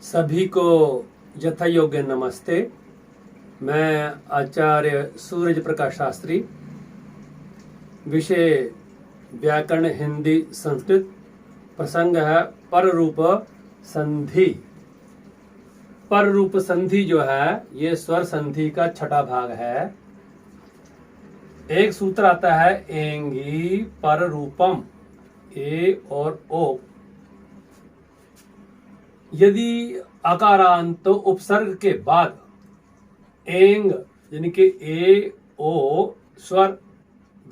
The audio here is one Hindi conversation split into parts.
सभी को यथा योग्य नमस्ते। मैं आचार्य सूरज प्रकाश शास्त्री। विषय व्याकरण हिंदी संस्कृत। प्रसंग है पर रूप संधि। पर रूप संधि जो है ये स्वर संधि का छठा भाग है। एक सूत्र आता है एंगी पर रूपम, ए और ओ। यदि अकारांत उपसर्ग के बाद एंग यानी कि ए ओ स्वर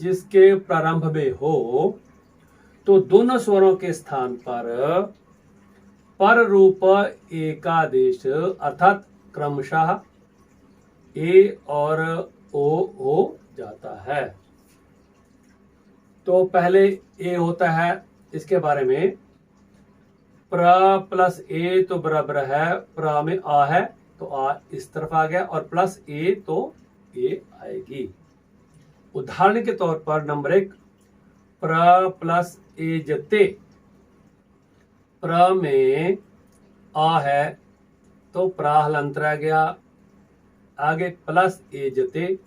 जिसके प्रारंभ में हो तो दोनों स्वरों के स्थान पर रूप एकादेश अर्थात क्रमशः ए और ओ हो जाता है। तो पहले ए होता है, इसके बारे में प्र प्लस ए तो बराबर है प्र में आ है तो आ इस तरफ आ गया और प्लस ए तो ए आएगी। उदाहरण के तौर पर नंबर 1 प्र प्लस ए जते। प्र में आ है तो प्रा हलंत रह गया, आगे प्लस ए जते।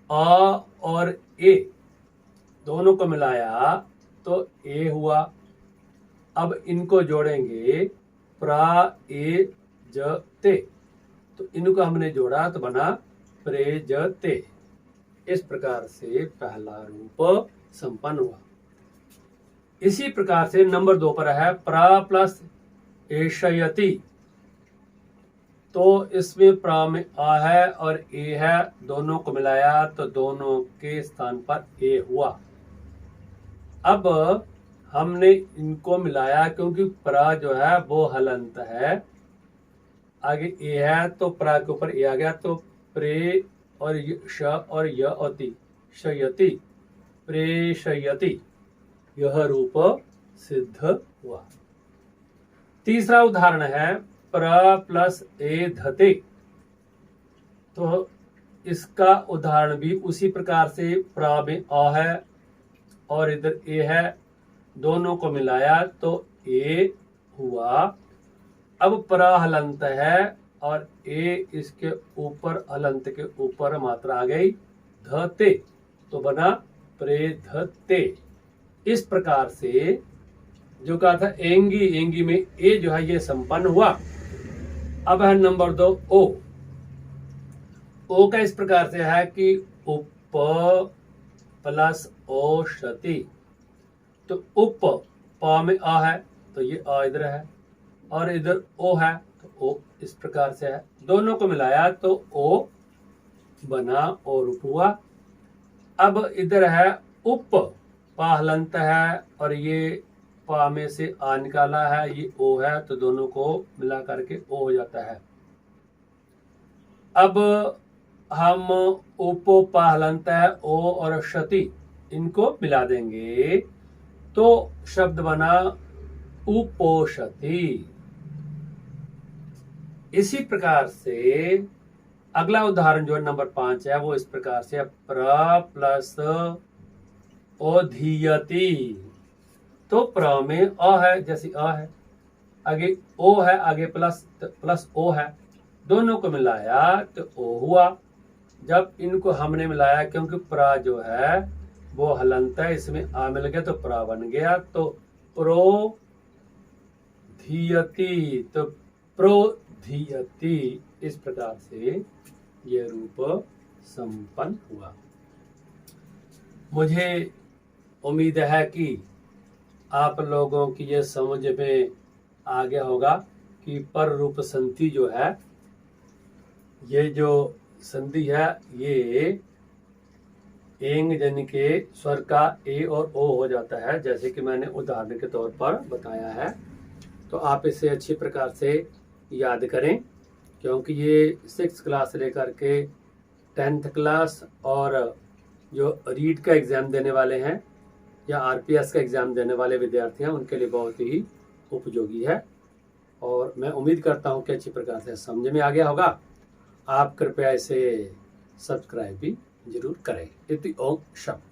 आ और ए दोनों को मिलाया तो ए हुआ। अब इनको जोड़ेंगे प्रा ए जते, तो इनको हमने जोड़ा तो बना प्रेजते। इस प्रकार से पहला रूप संपन्न हुआ। इसी प्रकार से नंबर 2 पर है प्रा प्लस एशयति। तो इसमें प्रा में आ है और ए है, दोनों को मिलाया तो दोनों के स्थान पर ए हुआ। अब हमने इनको मिलाया क्योंकि प्रा जो है वो हलंत है, आगे ए है तो प्रा के ऊपर ए आ गया तो प्रे और श और य अति शयति प्रेशयति, यह रूप सिद्ध हुआ। तीसरा उदाहरण है प्र प्लस ए धते। तो इसका उदाहरण भी उसी प्रकार से प्रा में आ है और इधर ए है, दोनों को मिलाया तो ए हुआ। अब प्रा हलंत है और ए इसके ऊपर हलंत के ऊपर मात्रा आ गई धते तो बना प्रेधते। इस प्रकार से जो कहा था एंगी में ए जो है ये संपन्न हुआ। अब है नंबर 2 ओ। ओ का इस प्रकार से है कि उप प्लस औषति। तो उप पा में आ है तो ये आ इधर है और इधर ओ है तो ओ इस प्रकार से है, दोनों को मिलाया तो ओ बना और रूप हुआ। अब इधर है उप पा हलंत है और ये पा में से आ निकाला है, ये ओ है तो दोनों को मिला करके ओ हो जाता है। अब हम उपो पा हलंत है ओ और क्षति, इनको मिला देंगे तो शब्द बना उपोषति। इसी प्रकार से अगला उदाहरण जो नंबर 5 है वो इस प्रकार से प्र प्लस ओधीयति। तो प्र में अ है जैसे अ है, आगे ओ है, आगे प्लस ओ है, दोनों को मिलाया तो ओ हुआ। जब इनको हमने मिलाया क्योंकि प्रा जो है वो हलंत है, इसमें आ मिल गया तो प्रा बन गया तो प्रो धीयति, तो प्रोधीयति। इस प्रकार से यह रूप संपन्न हुआ। मुझे उम्मीद है कि आप लोगों की यह समझ में आ गया होगा कि पर रूप संधि जो है, ये जो संधि है ये एंग यानी के स्वर का ए और ओ हो जाता है, जैसे कि मैंने उदाहरण के तौर पर बताया है। तो आप इसे अच्छी प्रकार से याद करें क्योंकि ये 6th क्लास से लेकर के 10th क्लास और जो रीड का एग्ज़ाम देने वाले हैं या आरपीएस का एग्ज़ाम देने वाले विद्यार्थी हैं उनके लिए बहुत ही उपयोगी है। और मैं उम्मीद करता हूँ कि अच्छी प्रकार से समझ में आ गया होगा। आप कृपया इसे सब्सक्राइब भी जरूर करें। इति ओम शब्द।